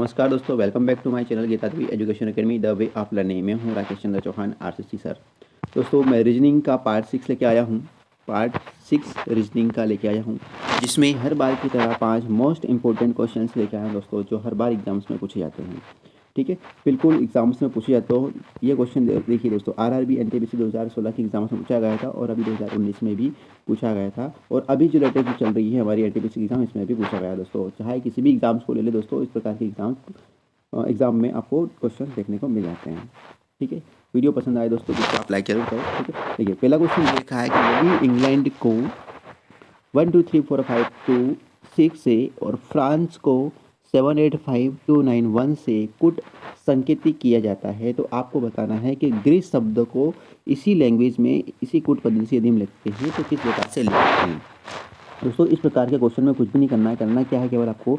नमस्कार दोस्तों, welcome back to my channel Geeta Devi education academy the way of learning में हूँ राकेश चंद्र चौहान आरसीसी सर। दोस्तों मैं रीजनिंग का पार्ट 6 लेके आया हूँ। पार्ट 6 रीजनिंग का लेके आया हूँ, जिसमें हर बार की तरह 5 मोस्ट इंपॉर्टेंट क्वेश्चंस लेके आया हूँ दोस्तों, जो हर बार एग्जाम्स में पूछे जाते हैं। ठीक है, बिल्कुल एग्जाम्स में पूछे जाते हो। ये क्वेश्चन देखिए दोस्तों, आरआरबी एनटीपीसी 2016 के एग्जाम्स में पूछा गया था और अभी 2019 में भी पूछा गया था, और अभी जो लेटेस्ट चल रही है हमारी एनटीपीसी एग्जाम, इसमें भी पूछा गया है दोस्तों। चाहे किसी भी एग्जाम्स को ले ले दोस्तों, इस प्रकार के एग्जाम में आपको क्वेश्चन देखने को मिल जाते हैं। ठीक है, वीडियो पसंद आए दोस्तों तो आप लाइक जरूर करो। ठीक है, देखिए पहला क्वेश्चन ये लिखा है कि यदि इंग्लैंड को 1 2 3 4 5 2 6 से और फ्रांस को 7 8 5 2 9 1 से कुट संकेतित किया जाता है, तो आपको बताना है कि ग्रीस शब्द को इसी लैंग्वेज में इसी कुट पद्धति से यदि हम लिखते हैं तो किस प्रकार से लिखते हैं। दोस्तों इस प्रकार के क्वेश्चन में कुछ भी नहीं करना है। करना क्या है, केवल आपको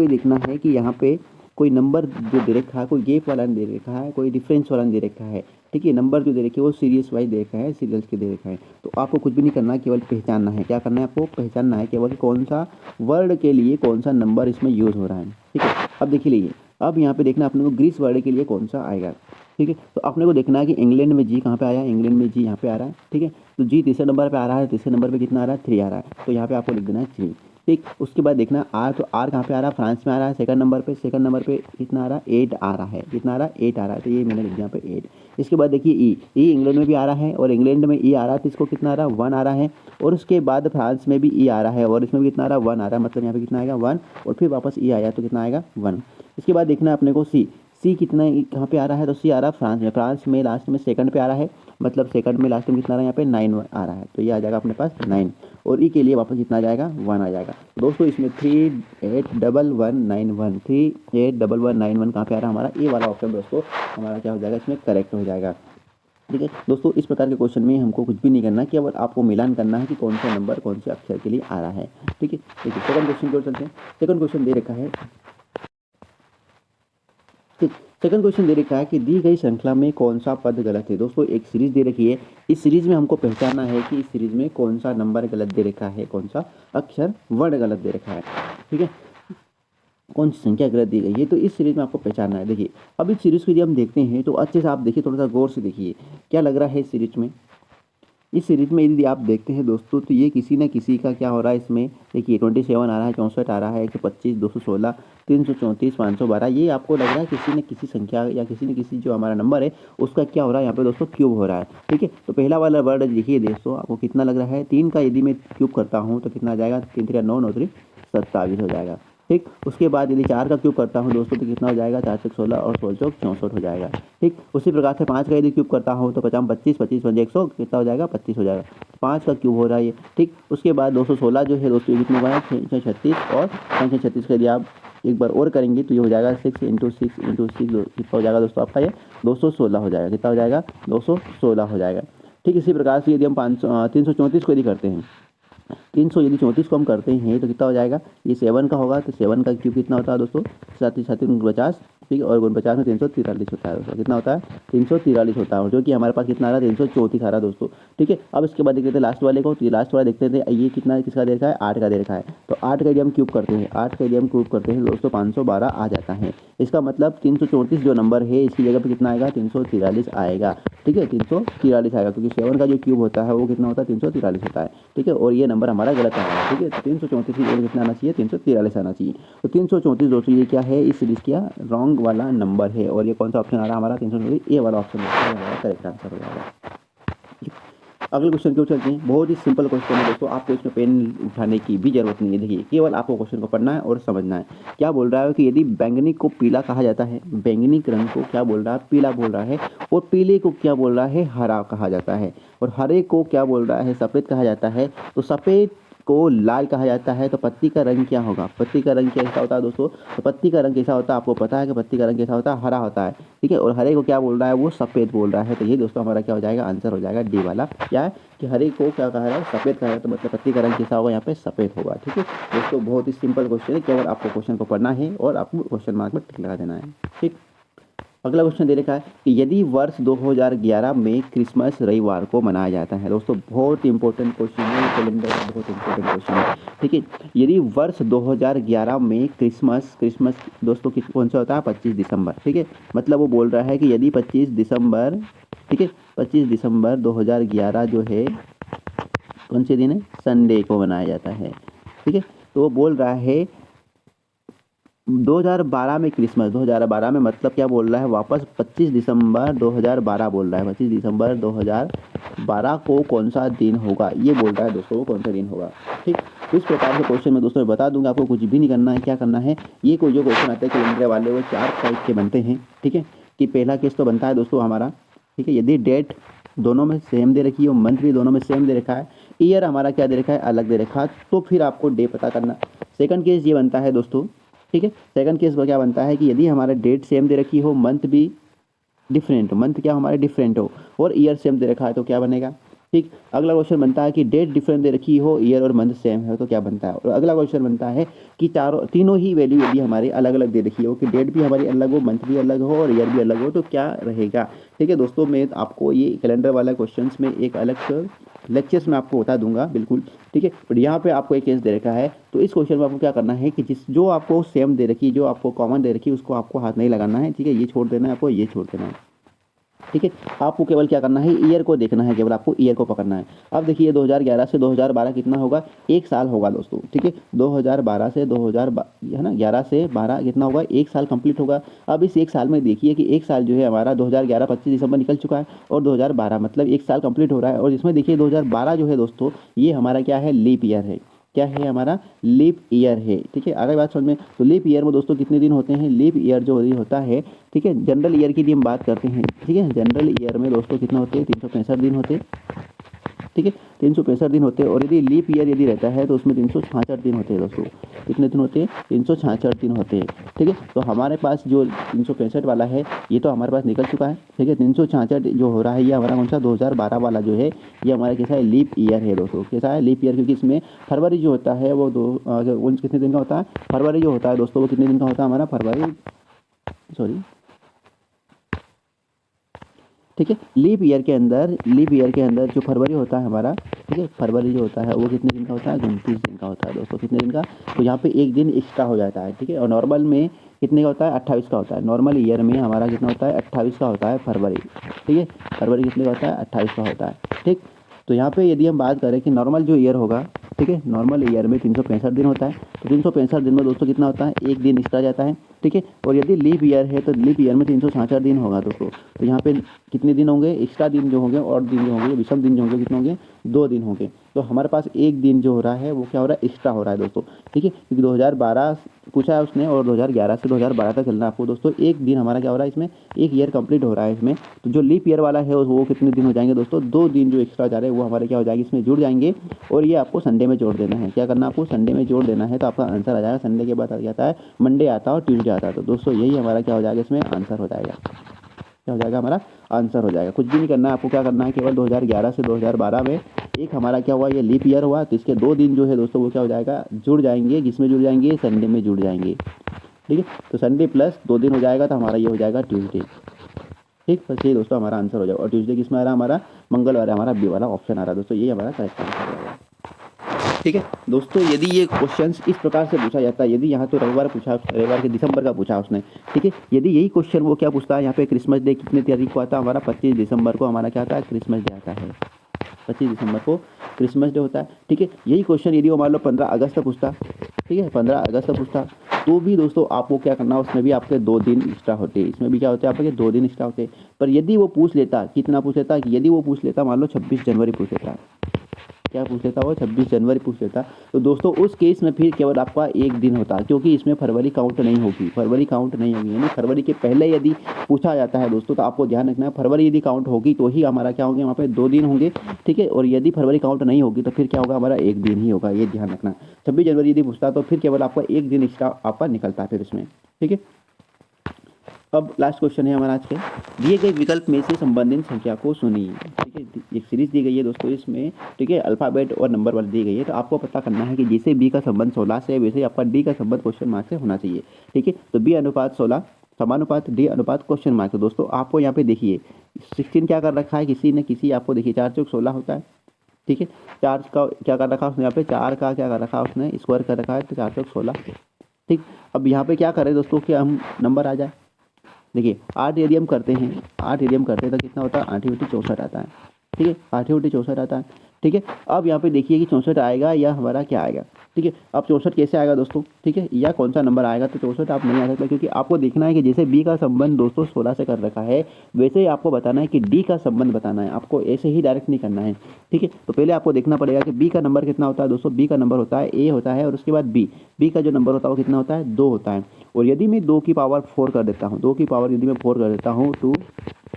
ये देखना है कि यहाँ पे कोई नंबर जो दे रखा है, कोई गैप वाला दे रखा है, कोई डिफरेंस वाला दे रखा है। ठीक है, नंबर जो दे रखे वो सीरीज वाइज दे रखा है, सीरियल्स के दे रखा है। तो आपको कुछ भी नहीं करना है, केवल पहचानना है। क्या करना है, आपको पहचानना है केवल कौन सा वर्ड के लिए कौन सा नंबर इसमें यूज़ हो रहा है। ठीक है, अब देखिए लीजिए, अब यहाँ पे देखना अपने को ग्रीस वर्ड के लिए कौन सा आएगा। ठीक है, तो अपने को देखना है कि इंग्लैंड में जी कहाँ पे आया है, इंग्लैंड में जी यहाँ पे आ रहा है। ठीक है, तो जी तीसरे नंबर पे आ रहा है, तीसरे नंबर पे कितना आ रहा है, 3 आ रहा है, तो यहाँ पे आपको लिख देना है 3। ठीक, उसके बाद देखना आर, तो आर कहाँ पे आ रहा है, फ्रांस में आ रहा है सेकंड नंबर पे। सेकंड नंबर पे कितना आ रहा है, 8 आ रहा है। कितना आ रहा है, 8 आ रहा है, तो ये मैंने लिख दिया यहाँ पे 8। इसके बाद देखिए ई इंग्लैंड में भी आ रहा है, और इंग्लैंड में ई आ रहा है तो इसको कितना आ रहा है, 1 आ रहा है। और उसके बाद फ्रांस में भी ई आ रहा है और इसमें भी कितना आ रहा है, 1 आ रहा है, मतलब यहाँ पे कितना आएगा 1, और फिर वापस ई आया तो कितना आएगा 1। इसके बाद देखना है अपने को सी कितना कहाँ पे आ रहा है, तो सी आ रहा है फ्रांस में। फ्रांस में लास्ट में सेकंड पे आ रहा है, मतलब सेकंड में लास्ट में कितना आ रहा है, यहाँ पे 9 आ रहा है, तो ये आ जाएगा अपने पास 9। और ई के लिए वापस कितना आ जाएगा, 1 आ जाएगा। तो दोस्तों इसमें 381191 381191 कहाँ पे आ रहा है हमारा, ए वाला ऑप्शन दोस्तों हमारा क्या हो जाएगा, इसमें करेक्ट हो जाएगा। ठीक है दोस्तों, इस प्रकार के क्वेश्चन में हमको कुछ भी नहीं करना, केवल आपको मिलान करना है कि कौन सा नंबर कौन से अक्षर के लिए आ रहा है। ठीक है, देखिए सेकंड क्वेश्चन की ओर चलते हैं। सेकंड क्वेश्चन दे रखा है, ठीक, सेकंड क्वेश्चन दे रखा है कि दी गई श्रृंखला में कौन सा पद गलत है। दोस्तों एक सीरीज दे रखी है, इस सीरीज में हमको पहचानना है कि इस सीरीज में कौन सा नंबर गलत दे रखा है, कौन सा अक्षर वर्ड गलत दे रखा है। ठीक है, कौन सी संख्या गलत दी गई है, तो इस सीरीज में आपको पहचानना है। देखिए अब इस सीरीज को यदि हम देखते हैं तो अच्छे से आप देखिए, थोड़ा सा गौर से देखिए क्या लग रहा है इस सीरीज में। इस सीरीज में यदि आप देखते हैं दोस्तों, तो ये किसी न किसी का क्या हो रहा है इसमें, देखिए 27 आ रहा है, 64 आ रहा है, 125, 216, 334, 512, ये आपको लग रहा है किसी न किसी संख्या या किसी न किसी जो हमारा नंबर है उसका क्या हो रहा है यहाँ पे दोस्तों, क्यूब हो रहा है। ठीक है, तो पहला वाला वर्ड देखिए दोस्तों, आपको कितना लग रहा है, 3 का यदि मैं क्यूब करता हूँ तो कितना आ जाएगा, 3 3 9 9 3 27 हो जाएगा। ठीक, उसके बाद यदि 4 का क्यूब करता हूँ दोस्तों तो कितना हो जाएगा, 4 से 16 और 16 चौक 64 हो जाएगा। ठीक, उसी प्रकार से 5 का यदि क्यूब करता हूँ तो 50 25 25 पंजे 100 कितना हो जाएगा, 25 हो जाएगा। 5 का क्यूब हो रहा है ये। ठीक, उसके बाद 216 जो है दोस्तों कितना होगा, 636, और 536 का यदि आप एक बार और करेंगे तो ये हो जाएगा 6 इंटू 6 इंटू 6 कितना हो जाएगा दोस्तों आपका, ये 216 हो जाएगा। कितना हो जाएगा, 216 हो जाएगा। ठीक, इसी प्रकार से यदि हम 334 को यदि करते हैं, 300 यदि 34 को हम करते हैं तो कितना हो जाएगा, ये 7 का होगा, तो 7 का क्यूब कितना होता है दोस्तों, 7 7 49। ठीक है, और 49 में 343 होता है दोस्तों, कितना होता है, 343 होता है, जो कि हमारे पास कितना आ रहा है, 334 आ रहा है दोस्तों। ठीक है, अब इसके बाद देख लेते हैं लास्ट वाले को, तो ये लास्ट वाला देखते थे, ये कितना किसका दे रखा है, 8 का दे रखा है। तो 8 का यदि हम क्यूब करते हैं, 8 का यदि हम क्यूब करते हैं दोस्तों 512 आ जाता है। इसका मतलब 334 जो नंबर है इसकी जगह पे कितना आएगा, 343 आएगा। ठीक है, 343 आएगा, क्योंकि 7 का जो क्यूब होता है वो कितना होता है, 343 होता है। ठीक है, और ये नंबर हमारा गलत आ रहा है। ठीक है, तो 334 की जगह कितना आना चाहिए, 343 आना चाहिए। तो 334 दोस्तों ये क्या है, इस सीरीज का रॉन्ग वाला नंबर है, और ये कौन सा ऑप्शन आ रहा है हमारा, 334, ए वाला ऑप्शन हमारा करेक्ट आंसर हो जाएगा। अगले क्वेश्चन की ओर चलते हैं। बहुत ही सिंपल क्वेश्चन है दोस्तों, आपको इसमें पेन उठाने की भी जरूरत नहीं है। देखिए केवल आपको क्वेश्चन को पढ़ना है और समझना है। क्या बोल रहा है कि यदि बैंगनी को पीला कहा जाता है, बैंगनी रंग को क्या बोल रहा है, पीला बोल रहा है, और पीले को क्या बोल रहा है, हरा कहा जाता है, और हरे को क्या बोल रहा है, सफ़ेद कहा जाता है, तो सफ़ेद को लाल कहा जाता है, तो पत्ती का रंग क्या होगा, पत्ती का रंग कैसा होता है दोस्तों, तो पत्ती का रंग कैसा होता है, आपको पता है कि पत्ती का रंग कैसा होता है, हरा होता है। ठीक है, और हरे को क्या बोल रहा है, वो सफ़ेद बोल रहा है, तो ये दोस्तों हमारा क्या हो जाएगा, आंसर हो जाएगा डी वाला। क्या है कि हरे को क्या कहा रहा है, सफ़ेद कहा रहा है, तो मतलब पत्ती का रंग कैसा होगा, यहाँ पे सफ़ेद होगा। ठीक है दोस्तों, बहुत ही सिंपल क्वेश्चन है, केवल आपको क्वेश्चन को पढ़ना है और आपको क्वेश्चन मार्क में टिक लगा देना है। ठीक, अगला क्वेश्चन दे रखा है कि यदि वर्ष 2011 में क्रिसमस रविवार को मनाया जाता है। दोस्तों बहुत इंपॉर्टेंट क्वेश्चन है, कैलेंडर का बहुत इंपॉर्टेंट क्वेश्चन है। ठीक है, यदि वर्ष 2011 में क्रिसमस क्रिसमस दोस्तों कौन सा होता है? 25 दिसंबर। ठीक है, मतलब वो बोल रहा है कि यदि 25 दिसंबर, ठीक है, 25 दिसंबर 2011 जो है कौन से दिन है? संडे को मनाया जाता है। ठीक है, तो वो बोल रहा है 2012 में क्रिसमस, 2012 में मतलब क्या बोल रहा है? वापस 25 दिसंबर 2012 बोल रहा है। 25 दिसंबर 2012 को कौन सा दिन होगा, ये बोल रहा है दोस्तों, कौन सा दिन होगा। ठीक, तो इस प्रकार के क्वेश्चन में दोस्तों मैं बता दूंगा, आपको कुछ भी नहीं करना है। क्या करना है, ये कोई जो क्वेश्चन आते हैं कैलेंडर वाले वो 4 टाइप के बनते हैं। ठीक है, कि पहला केस तो बनता है दोस्तों हमारा, ठीक है, यदि डेट दोनों में सेम दे रखी है और मंथ भी दोनों में सेम दे रखा है, ईयर हमारा क्या दे रखा है? अलग दे रखा है, तो फिर आपको डे पता करना। सेकंड केस ये बनता है दोस्तों, ठीक है, सेकंड केस में क्या बनता है कि यदि हमारा डेट सेम दे रखी हो, मंथ भी डिफरेंट, मंथ क्या हमारे डिफरेंट हो, और ईयर सेम दे रखा है तो क्या बनेगा? ठीक, अगला क्वेश्चन बनता है कि डेट डिफरेंट दे रखी हो, ईयर और मंथ सेम है तो क्या बनता है? और अगला क्वेश्चन बनता है कि तीनों ही वैल्यू यदि हमारी अलग अलग दे रखी हो, कि डेट भी हमारी अलग हो, मंथ भी अलग हो और ईयर भी अलग हो, तो क्या रहेगा? ठीक है दोस्तों, मैं आपको ये कैलेंडर वाला क्वेश्चन में एक अलग लेक्चर्स में आपको बता दूंगा बिल्कुल। ठीक है, बट यहाँ पे आपको एक केस दे रखा है, तो इस क्वेश्चन में आपको क्या करना है कि जो आपको सेम दे रखी, जो आपको कॉमन दे रखी, उसको आपको हाथ नहीं लगाना है। ठीक है, ये छोड़ देना है आपको, ये छोड़ देना है। ठीक है, आपको केवल क्या करना है? ईयर को देखना है, केवल आपको ईयर को पकड़ना है। अब देखिए 2011 से 2012 कितना होगा? 1 साल होगा दोस्तों। ठीक है, 2012 से 2000 है ना, 11 से 12 कितना होगा? 1 साल कंप्लीट होगा। अब इस 1 साल में देखिए कि 1 साल जो है हमारा 2011 25 दिसंबर निकल चुका है, और 2012 मतलब 1 साल कंप्लीट हो रहा है, और इसमें देखिए 2012 जो है दोस्तों, ये हमारा क्या है? लीप ईयर है। क्या है? हमारा लीप ईयर है। ठीक है, आगे बात समझ में, तो लीप ईयर में दोस्तों कितने दिन होते हैं? लीप ईयर जो होता है, ठीक है, जनरल ईयर की भी हम बात करते हैं। ठीक है, जनरल ईयर में दोस्तों कितना होते हैं? 365 दिन होते हैं। ठीक है, 365 दिन होते हैं, और यदि लीप ईयर यदि रहता है तो उसमें 366 दिन होते हैं दोस्तों। कितने दिन होते हैं? 366 दिन होते हैं। ठीक है, तो हमारे पास जो 365 वाला है ये तो हमारे पास निकल चुका है। ठीक है, 366 जो हो रहा है ये हमारा कौन सा? 2012 वाला जो है ये हमारा कैसा है? लीप ईयर है दोस्तों। कैसा है? लीप ईयर, क्योंकि इसमें फरवरी जो होता है वो कितने दिन का होता है? फरवरी जो होता है दोस्तों वो कितने दिन का होता है? हमारा फरवरी, सॉरी, ठीक है, लीप ईयर के अंदर जो फरवरी होता है हमारा, ठीक है, फरवरी जो होता है वो कितने दिन का होता है? 29 दिन का होता है दोस्तों। कितने दिन का? तो यहाँ पे एक दिन एक्स्ट्रा हो जाता है। ठीक है, और नॉर्मल में कितने का होता है? 28 का होता है। नॉर्मल ईयर में हमारा कितना होता है? 28 का होता है फरवरी। ठीक है, फरवरी कितने का होता है? 28 का होता है। ठीक, तो यहाँ पे यदि हम बात करें कि नॉर्मल जो ईयर होगा, ठीक है, नॉर्मल ईयर में 365 दिन होता है, तो 365 दिन में दोस्तों कितना होता है? एक दिन एक्स्ट्रा जाता है। ठीक है, और यदि लीप ईयर है तो लीप ईयर में 366 दिन होगा दोस्तों। तो यहाँ पे कितने दिन होंगे? एक्स्ट्रा दिन जो होंगे और दिन जो होंगे, विषम दिन जो होंगे, कितने होंगे? 2 दिन होंगे। तो हमारे पास एक दिन जो हो रहा है वो क्या हो रहा है? एक्स्ट्रा हो रहा है दोस्तों। ठीक है, क्योंकि 2012 पूछा है उसने और 2011 से 2012 तक चलना है आपको दोस्तों। एक दिन हमारा क्या हो रहा है इसमें? एक ईयर कंप्लीट हो रहा है इसमें। तो जो लीप ईयर वाला है वो कितने दिन हो जाएंगे दोस्तों? 2 दिन जो एक्स्ट्रा जा रहे हैं वो हमारे क्या हो जाएंगे? इसमें जुड़ जाएंगे, और ये आपको संडे में जोड़ देना है। क्या करना है आपको? संडे में जोड़ देना है, तो आपका आंसर आ जाएगा। संडे के बाद आ जाता है मंडे आता है और ट्यूसडे आता है। तो दोस्तों यही हमारा क्या हो जाएगा? इसमें आंसर हो जाएगा। क्या हो जाएगा? हमारा आंसर हो जाएगा। कुछ भी नहीं करना है आपको, क्या करना है केवल 2011 से 2012 में एक हमारा क्या हुआ? ये लीप ईयर हुआ, तो इसके 2 दिन जो है दोस्तों वो क्या हो जाएगा? जुड़ जाएंगे। किसमें जुड़ जाएंगे? संडे में जुड़ जाएंगे। ठीक है, तो संडे प्लस 2 दिन हो जाएगा, तो हमारा ये हो जाएगा ट्यूसडे। ठीक, बस ये दोस्तों हमारा आंसर हो जाएगा। और ट्यूसडे किस में आ रहा है? हमारा मंगलवार, हमारा बी वाला ऑप्शन आ रहा है दोस्तों, ये हमारा करेक्ट आंसर रहेगा। ठीक है दोस्तों, यदि ये क्वेश्चन इस प्रकार से पूछा जाता है, यदि यहाँ तो रविवार पूछा, रविवार के दिसंबर का पूछा उसने, ठीक है, यदि यही क्वेश्चन वो क्या पूछता है यहाँ पे? क्रिसमस डे कितने तारीख को आता है? हमारा 25 दिसंबर को हमारा क्या आता है? क्रिसमस डे आता है। 25 दिसंबर को क्रिसमस डे होता है। ठीक है, यही क्वेश्चन यदि वो मान लो 15 अगस्त तक पूछता, ठीक है, 15 अगस्त तक पूछता, तो भी दोस्तों आपको क्या करना, उसमें भी आपके 2 दिन एक्स्ट्रा होते हैं। इसमें भी क्या होते हैं आपके? 2 दिन एक्स्ट्रा होते हैं। पर यदि वो पूछ लेता, कितना पूछ लेता? यदि वो पूछ लेता मान लो 26 जनवरी पूछ लेता, क्या पूछ लेता? वो 26 जनवरी पूछ लेता, तो दोस्तों उस केस में फिर केवल आपका एक दिन होता, क्योंकि इसमें फरवरी काउंट नहीं होगी। फरवरी काउंट नहीं होगी, यानी फरवरी के पहले यदि पूछा जाता है दोस्तों, तो आपको ध्यान रखना है फरवरी यदि काउंट होगी तो ही हमारा क्या होंगे? वहाँ पे 2 दिन होंगे। ठीक है, और यदि फरवरी काउंट नहीं होगी तो फिर क्या होगा? हमारा एक दिन ही होगा, ये ध्यान रखना। 26 जनवरी यदि पूछता तो फिर केवल आपका एक दिन एक्स्ट्रा आपका निकलता है फिर इसमें। ठीक है, अब लास्ट क्वेश्चन है हमारा आज के, दिए गए विकल्प में से संबंधित संख्या को सुनिए। ठीक है, एक सीरीज दी गई है दोस्तों इसमें, ठीक है, अल्फाबेट और नंबर वाली दी गई है, तो आपको पता करना है कि जैसे बी का संबंध 16 से, वैसे आपका डी का संबंध क्वेश्चन मार्क से होना चाहिए। ठीक है, तो बी अनुपात 16, समानुपात, डी अनुपात, क्वेश्चन मार्क। तो दोस्तों आपको यहाँ पे देखिए 16 क्या कर रखा है, किसी ने किसी आपको देखिए 4 चौक 16 होता है, ठीक है। 4 का क्या कर रखा है उसने, यहाँ पे 4 का क्या कर रखा है उसने, स्क्वायर कर रखा है, तो 4 चौक 16, ठीक। अब यहाँ पे क्या करें दोस्तों कि हम नंबर आ जाए, देखिए 8 यदि हम करते हैं, 8 यदि हम करते हैं तो कितना होता है, 8 बटी 64 आता है, ठीक है, 8 बटी 64 आता है, ठीक है। अब यहाँ पे देखिए कि 64 आएगा या हमारा क्या आएगा, ठीक है। अब 64 कैसे आएगा दोस्तों, ठीक है, या कौन सा नंबर आएगा, तो 64 आप नहीं आ सकता, क्योंकि आपको देखना है कि जैसे बी का संबंध दोस्तों 16 से कर रखा है, वैसे ही आपको बताना है कि डी का संबंध बताना है, आपको ऐसे ही डायरेक्ट नहीं करना है, ठीक है। तो पहले आपको देखना पड़ेगा कि बी का नंबर कितना होता है दोस्तों, बी का नंबर होता है ए होता है, और उसके बाद बी का जो नंबर होता है वो कितना होता है, 2 होता है। और यदि मैं 2 की पावर 4 कर देता हूँ, 2 की पावर यदि मैं 4 कर देता हूँ, 2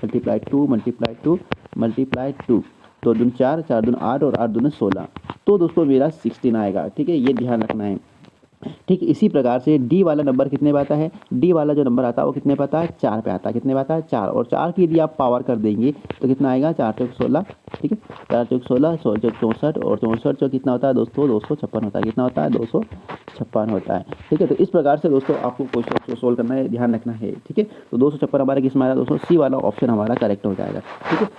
मल्टीप्लाई 2 मल्टीप्लाई 2 मल्टीप्लाई 2, 2 दूनी 4, 4 दूनी 8 और 8 दूनी 16, तो दोस्तों मेरा 16 आएगा, ठीक है, ये ध्यान रखना है, ठीक। इसी प्रकार से डी वाला नंबर कितने पे आता है, डी वाला जो नंबर आता है वो कितने पे आता है, 4 पे आता है, कितने पे आता है, 4, और 4 की यदि आप पावर कर देंगे तो कितना आएगा, 4 चौक 16, ठीक है, 4 चौक 16, 16 चौक 64, और 64 चौक कितना होता है दोस्तों, 256 होता है, कितना होता है, 256 होता है, ठीक है। तो इस प्रकार से दोस्तों आपको क्वेश्चन को सोल्व करना है, ध्यान रखना है, ठीक है। तो 256 हमारा किस में आया दोस्तों, सी वाला ऑप्शन हमारा करेक्ट हो जाएगा, ठीक है।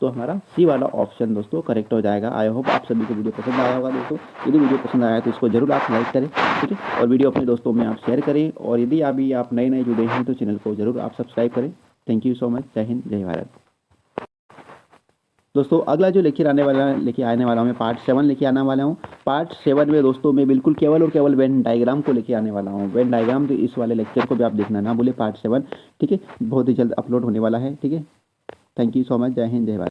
तो हमारा सी वाला ऑप्शन दोस्तों करेक्ट हो जाएगा। आई होप आप सभी को वीडियो पसंद आया होगा दोस्तों। यदि वीडियो पसंद आया तो इसको जरूर आप लाइक करें, ठीक है, और वीडियो अपने दोस्तों में आप शेयर करें, और यदि अभी आप नए नए जुड़े हैं तो चैनल को जरूर आप सब्सक्राइब करें। Thank you so much. जय हिंद, जय भारत। दोस्तों अगला जो लेके आने वाला हूँ मैं पार्ट 7 लेके आने वाला हूँ। पार्ट 7 में दोस्तों मैं बिल्कुल केवल और केवल वेन डायग्राम को लेके आने वाला हूँ। वेन डायग्राम, तो इस वाले लेक्चर को भी आप देखना ना भूले, पार्ट 7, ठीक है, बहुत ही जल्द अपलोड होने वाला है, ठीक है। Thank you so much. जय हिंद, जय भारत।